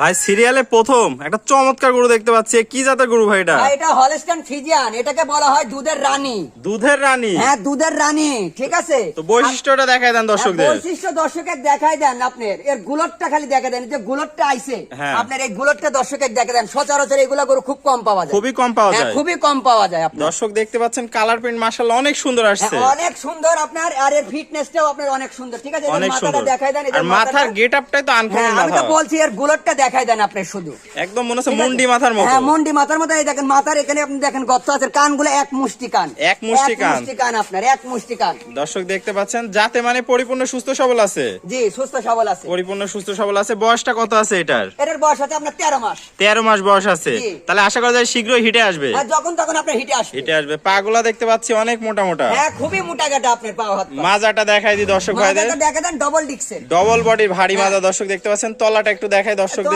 ভাই সিরিয়ালে প্রথম একটা চমৎকার গরু দেখতে পাচ্ছি, কি জাতের গরু ভাই এটা? এটা হলস্টাইন ফ্রিজিয়ান, এটাকে বলা হয় দুধের রানী। দুধের রানী? হ্যাঁ, দুধের রানী, ঠিক আছে। তো বৈশিষ্ট্যটা দেখায় দেন দর্শকদের। বৈশিষ্ট্য দর্শকের দেখাই দেন, আপনার এর গুলটটা খালি দেখে দেন, যে গুলটটা আইছে আপনার এই গুলটটা দর্শকের দেখে দেন। সচরাচর এগুলা গরু খুব কম পাওয়া যায়, খুবই কম পাওয়া যায়, খুবই কম পাওয়া যায়। দর্শক দেখতে পাচ্ছেন কালার প্রিন্ট মাশাআল্লাহ অনেক সুন্দর আসছে, অনেক সুন্দর আপনার, আর এর ফিটনেসটাও আপনার অনেক সুন্দর, ঠিক আছে। অনেক মাথাটা সুন্দর দেখাই দেন, আর মাথার গেটআপটাই তো আনকমন মাথা। আমি তো বলছি এর গুলটটা দেখাই দেন আপনি, শুধু একদম মনে হচ্ছে মুন্ডি মাথার মতো। হ্যাঁ, মুন্ডি মাথার মতো। এই দেখেন মাথার এখানে আপনি দেখেন গর্ত আছে, কানগুলো এক মুষ্টি কান, এক মুষ্টি কান আপনার, এক মুষ্টি কান। দর্শক দেখতে পাচ্ছেন যাতে মানে পরিপূর্ণ সুস্থ সবল আছে। জি, সুস্থ সবল আছে, পরিপূর্ণ সুস্থ সবল আছে। বয়সটা কত আছে এটার? এটার বয়স আছে আপনার 13 মাস। 13 মাস বয়স আছে, তাহলে আশা করা যায় শীঘ্রই হিটে আসবে। হ্যাঁ, যখন তখন আপনার হিটে আসবে, হিটে আসবে। পাগুলা দেখতে পাচ্ছি অনেক মোটা মোটা। হ্যাঁ, খুবই মোটা গাটা আপনার পা হাত। মাজাটা দেখাই দি দর্শক ভাইদের, মাজাটা দেখা দেন, ডবল ডিক্সের, ডবল বডির ভারী মাজা দর্শক দেখতে পাচ্ছেন। তলাটা একটু দেখাই দর্শকদের।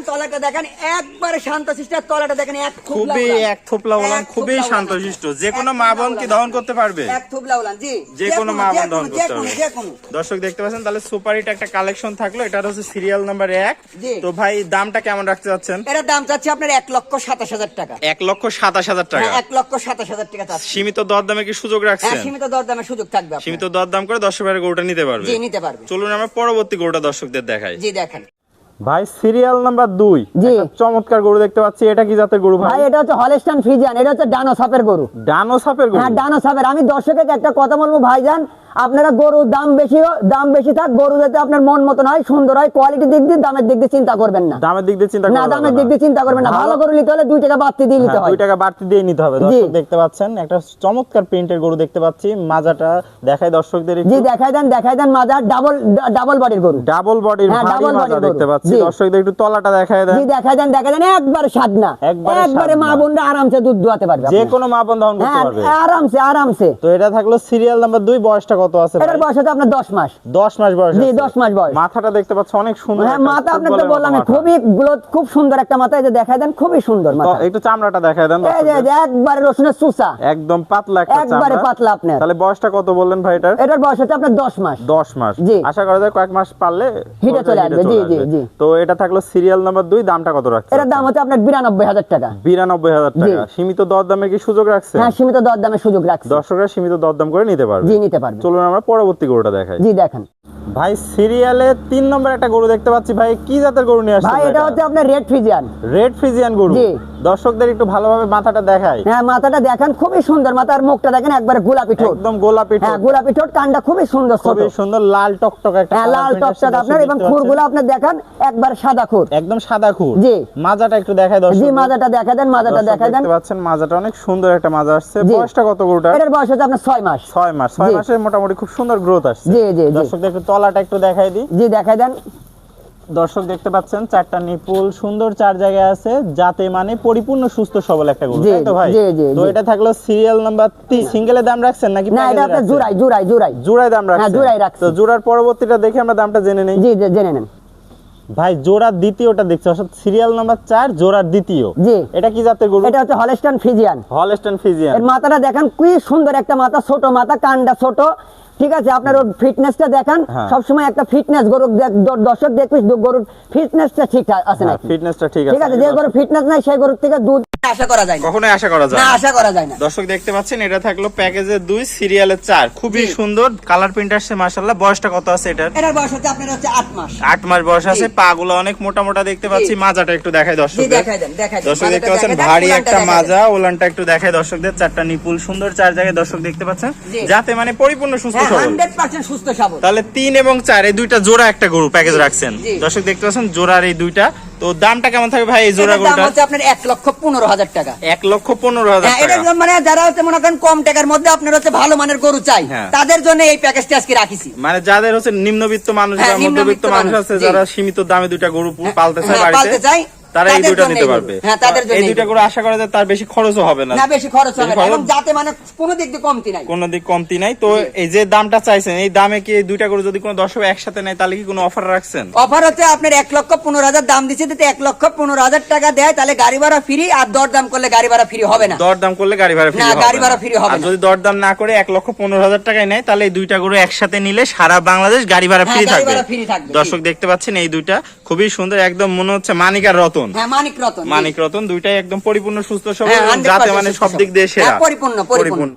তলাটা দেখেন একবারে শান্তশিষ্ট। তলাটা দেখেন এক খুবই এক থোপলা ওলান, খুবই শান্তশিষ্ট। যে কোনো মা বোন কি দহন করতে পারবে? এক থোপলা ওলান, জি, যে কোনো মা বোন দহন করতে পারবে। যে কোনো দর্শক দেখতে পাচ্ছেন তাহলে সুপার হিট একটা কালেকশন থাকলো। এটা হচ্ছে সিরিয়াল নাম্বার 1। তো ভাই দামটা কেমন রাখতে যাচ্ছেন? এটার দাম চাচ্ছি আপনার 1,27,000 টাকা। 1,27,000 টাকা? 1,27,000 টাকা চাচ্ছি। সীমিত দরদামে কি সুযোগ রাখছেন? হ্যাঁ, সীমিত দরদামের সুযোগ থাকবে। সীমিত দরদাম করে দর্শক ভাইয়ের গরুটা নিতে পারবে? জি, নিতে পারবে। চলুন আমরা পরবর্তী গরুটা দর্শকদের দেখাই। জি, দেখেন ভাই সিরিয়াল নাম্বার 2, চমৎকার গরু দেখতে পাচ্ছি। এটা কি জাতের গরু ভাই? এটা হচ্ছে হলস্টাইন ফ্রিজিয়ান, এটা হচ্ছে ডানো সাপের গরু। ডানো সাপের গরু? হ্যাঁ, ডানো সাপের। আমি দর্শকের একটা কথা বলবো ভাইজান, আপনারা গরুর দাম বেশি থাক, গরু যাতে আপনার মন মতন হয়, সুন্দর হয়, কোয়ালিটি দিক দিয়ে, দামের দিক দিয়ে চিন্তা করবেন না। দামের দিক দিয়ে চিন্তা না, দামের দিক দিয়ে চিন্তা করবেন না। ভালো গরু নিতে হলে 2 টাকা বাড়তি দিয়ে নিতে হয়, 2 টাকা বাড়তি দিয়ে নিতে হবে। দর্শক দেখতে পাচ্ছেন একটা চমৎকার প্রিন্টের গরু দেখতে পাচ্ছি। মাজাটা দেখাই দর্শকদের একটু। জি, দেখাই দেন মাজা, ডাবল বডির গরু, ডাবল বডির ভারী মাজা দেখতে পাচ্ছি। দর্শকদের একটু তলাটা দেখাই দেন। জি, দেখাই দেন একবার সাদনা, একবারে মা বোনরা আরামসে দুধ দোয়াতে পারবে, যে কোনো মা বোন দহন করতে পারবে আরামসে। তো এটা থাকলো সিরিয়াল নাম্বার 2। বয়সটা কত আছে? এটার বয়স আছে আপনার 10 মাস। 10 মাস বয়স? জি, 10 মাস বয়স। মাথাটা দেখতে পাচ্ছ অনেক সুন্দর। হ্যাঁ, মাথা আপনাকে তো বললাম খুবই গ্রোথ, খুব সুন্দর একটা মাথা। এই যে দেখাই দেন, খুবই সুন্দর মাথা। একটু চামড়াটা দেখাই দেন। এই যে একবারে রসুনের চুষা, একদম পাতলা একটা চামড়া, একবারে পাতলা আপনার। তাহলে বয়সটা কত বললেন ভাই এটার? এটার বয়স হচ্ছে আপনার 10 মাস। 10 মাস? জি, আশা করা যায় কয়েক মাস পারলে হিটে চলে আসবে। জি জি জি। তো এটা থাকলো সিরিয়াল নাম্বার 2। দামটা কত রাখছেন? এটার দাম হচ্ছে আপনার 92,000 টাকা। 92,000 টাকা? সীমিত দরদামে কি সুযোগ রাখছেন? হ্যাঁ, সীমিত দরদামের সুযোগ রাখছি। দর্শকরা সীমিত দরদাম করে নিতে পারবে? জি, নিতে পারবে। চলুন আমরা পরবর্তী গরুটা দেখাই। জি, দেখেন ভাই সিরিয়ালে 3 নম্বর একটা গরু দেখতে পাচ্ছি। ভাই কি জাতের গরু নিয়ে আসছেন? ভাই এটা হচ্ছে আপনার রেড ফ্রিজিয়ান। রেড ফ্রিজিয়ান গরু? জি। দর্শকদের একটু ভালোভাবে মাথাটা দেখাই। হ্যাঁ, মাথাটা দেখেন, খুবই সুন্দর মাথা। আর মুখটা দেখেন একবারে গোলাপি ঠোঁট, একদম গোলাপি ঠোঁট। হ্যাঁ, গোলাপি ঠোঁট। কানটা খুবই সুন্দর, খুবই সুন্দর লাল টকটক একটা। হ্যাঁ, লাল টকটক আপনার। এবং খুরগুলো আপনার দেখেন একবার সাদা খুর, একদম সাদা খুর। জি। মাজাটা একটু দেখাই দর্শক। জি, মাজাটা দেখা দেন, মাজাটা দেখা দেন। দেখতে পাচ্ছেন মাজাটা অনেক সুন্দর একটা মাজা আসছে। বয়সটা কত গরুটা? এটার বয়স হচ্ছে আপনার 6 মাস। 6 মাস? 6 মাসে মোটামুটি খুব সুন্দর গ্রোথ আসছে। জি জি। দর্শকদের একটু তলাটা একটু দেখাই দিই। জি, দেখাই দেন। দর্শক দেখতে পাচ্ছেন 4টা নিপুল সুন্দর 4 জায়গায় আছে, যাতে মানে পরিপূর্ণ সুস্থ সবল একটা গরু, তাই তো ভাই? তো এটা থাকলো সিরিয়াল নাম্বার 3। সিঙ্গেলে দাম রাখছেন নাকি? না, এটা আপনার জোড়ায় দাম রাখছেন। হ্যাঁ, জোড়ায় রাখছেন। তো জোড়ার পরবর্তীটা দেখে আমরা দামটা জেনে নেই। জি, জেনে নেন। ভাই জোড়ার দ্বিতীয়টা দেখছি, অর্থাৎ সিরিয়াল নাম্বার 4 জোড়ার দ্বিতীয়। জি। এটা কি জাতের গরু? এটা হচ্ছে হলস্টাইন ফ্রিজিয়ান। Holstein Friesian. এর মাথাটা দেখেন, কি সুন্দর একটা মাথা, ছোট মাথা, কানটা ছোট, ঠিক আছে। আপনার ওর ফিটনেসটা দেখেন, সবসময় একটা ফিটনেস গরু দর্শক দেখবি, গরুর ফিটনেসটা ঠিক আছে না? ফিটনেসটা ঠিক আছে। ঠিক আছে, যে গরুর ফিটনেস নাই সেই গরুর থেকে দুধ আশা করা যায় না, কখনোই আশা করা যায় না, আশা করা যায় না। দর্শক দেখতে পাচ্ছেন এটা থাকলো প্যাকেজে 2 সিরিয়ালে 4। খুবই সুন্দর কালার প্রিন্ট আসছে মাশাআল্লাহ। বয়সটা কত আছে এটার? এটার বয়স হচ্ছে আপনার 8 মাস। 8 মাস বয়স আছে। পাগুলো অনেক মোটা মোটা দেখতে পাচ্ছি। মাজাটা একটু দেখাই দর্শকদের। দেখাই দেন। দর্শক দেখতে পাচ্ছেন ভারী একটা মাজা, ওলানটা একটু দেখাই দর্শকদের। 4টা নিপুল সুন্দর 4 জায়গায় দর্শক দেখতে পাচ্ছেন, যাতে মানে পরিপূর্ণ সুস্থ সবল। 100% সুস্থ সবল। তাহলে 3 এবং 4 এই দুইটা জোড়া একটা গরু প্যাকেজ রাখছেন। দর্শক দেখতে পাচ্ছেন জোড়ার এই দুইটা। তো দামটা কেমন থাকবে ভাই এই জোড়া গরুটার? দাম হচ্ছে আপনার 1,15,000 টাকা। 1,15,000 টাকা? এটা মানে যারা হচ্ছে মনে করেন কম টাকার মধ্যে আপনার হচ্ছে ভালো মানের গরু চাই, তাদের জন্য এই প্যাকেজটা আজকে রাখিছি। মানে যাদের হচ্ছে নিম্নবিত্ত মানুষ বা মধ্যবিত্ত মানুষ আছে, যারা সীমিত দামে দুইটা গরু পালতে চায়, বাড়িতে তারা এই তাদের দুইটা জন্য নিতে এই পারবে। গরু। হ্যাঁ, তাদের জন্য এই এই দুইটা গরু। করে আশা করা যায় তার বেশি খরচও হবে না। না, বেশি খরচ হবে না খরচ- এবং যাতে মানে কোনো দিক দিয়ে কমতি নাই। কোনো দিক কমতি নাই। তো এই যে দামটা চাইছেন, এই দামে কি এই দুইটা করে যদি কোনো দর্শক একসাথে নেয় তাহলে কি কোনো অফার রাখছেন? অফার হচ্ছে আপনার 1,15,000 দাম দিচ্ছে, যদি 1,15,000 টাকা দেয় তাহলে গাড়ি ভাড়া ফ্রি, আর দরদাম করলে গাড়ি ভাড়া ফ্রি হবে না। দরদাম করলে গাড়ি ভাড়া ফ্রি না, হবে গাড়ি ভাড়া free হবে আর না। যদি দরদাম না করে 1,15,000 টাকায় নেয় তাহলে এই দুইটা গরু একসাথে নিলে সারা বাংলাদেশ গাড়ি ভাড়া হ্যাঁ, ফ্রি গাড়ি থাকবে। ভাড়া free থাকবে, দর্শক দেখতে পাচ্ছেন এই দুইটা খুবই সুন্দর, একদম মনে হচ্ছে মানিক আর রতন। হ্যাঁ, মানিক রতন। মানিক রতন দুইটাই একদম পরিপূর্ণ সুস্থ সবল হ্যাঁ, এবং 100% যাতে মানে সুস্থ সব সবল। দিক দিয়ে সেরা। হ্যাঁ, পরিপূর্ণ।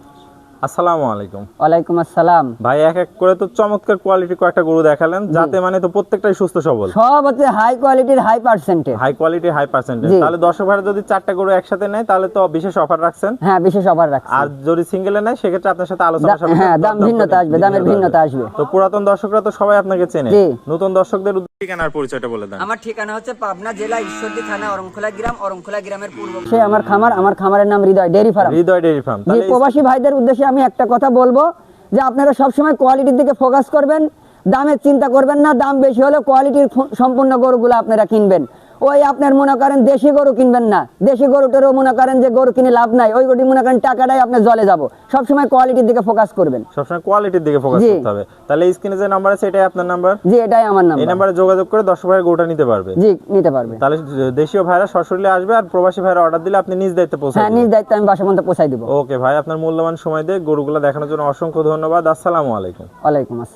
আসসালামু আলাইকুম ওয়ালাইকুম আসসালাম। ভাই, এক এক করে তো চমৎকার কোয়ালিটি কয়েকটা গরু দেখালেন, যাতে মানে তো প্রত্যেকটাই সুস্থ সবল, সব হচ্ছে হাই কোয়ালিটির, high percentage. High quality high percentage. জি। তাহলে দর্শক ভাইরা যদি 4টা গরু একসাথে নেয় তাহলে তো বিশেষ অফার রাখছেন। হ্যাঁ, বিশেষ অফার রাখছি। আর যদি সিঙ্গেলে নেয় সেক্ষেত্রে আপনার সাথে আলোচনা হ্যাঁ, দাম ভিন্নতা আসবে, দামের ভিন্নতা আসবে। তো পুরাতন দর্শকরা তো সবাই আপনাকে চেনে, জি। নতুন দর্শকদের ঠিকানার পরিচয়টা বলে দেন। আমার ঠিকানা হচ্ছে পাবনা জেলা ঈশ্বরদী থানা অরংখোলা গ্রাম, অরংখোলা গ্রামের পূর্ব। সে আমার খামার, আমার খামারের নাম হৃদয় ডেইরি ফার্ম। হৃদয় ডেইরি ফার্ম। যে প্রবাসী ভাইদের উদ্দেশ্যে আমি একটা কথা বলবো যে আপনারা সবসময় কোয়ালিটির দিকে ফোকাস করবেন, দামের চিন্তা করবেন না। দাম বেশি হলে কোয়ালিটির সম্পূর্ণ গরুগুলো আপনারা কিনবেন। ওই আপনার মনে করেন দেশি গরু কিনবেন না, দেশি গরুটারও মনে করেন যে গরু কিনে লাভ নাই, ওই গরু মনে করেন টাকাটাই আপনার জলে যাব। সবসময় কোয়ালিটির দিকে ফোকাস করবেন, সবসময় কোয়ালিটির দিকে ফোকাস জি। করতে হবে। তাহলে স্ক্রিনে যে নাম্বার আছে এটাই আপনার নাম্বার। জি, এটাই আমার নাম। এই নাম্বারে যোগাযোগ করে দর্শক ভাইয়ের গরুটা নিতে পারবে। জি, নিতে পারবে। তাহলে দেশীয় ভাইরা সরাসরি আসবে, আর প্রবাসী ভাইরা অর্ডার দিলে আপনি নিজ দায়িত্বে পৌঁছে হ্যাঁ, নিজ দায়িত্ব আমি বাসা পর্যন্ত পৌঁছাই দিব। ওকে ভাই, আপনার মূল্যবান সময় দিয়ে গরুগুলো দেখানোর জন্য অসংখ্য ধন্যবাদ। আসসালামু আলাইকুম। ওয়ালাইকুম আসসালাম।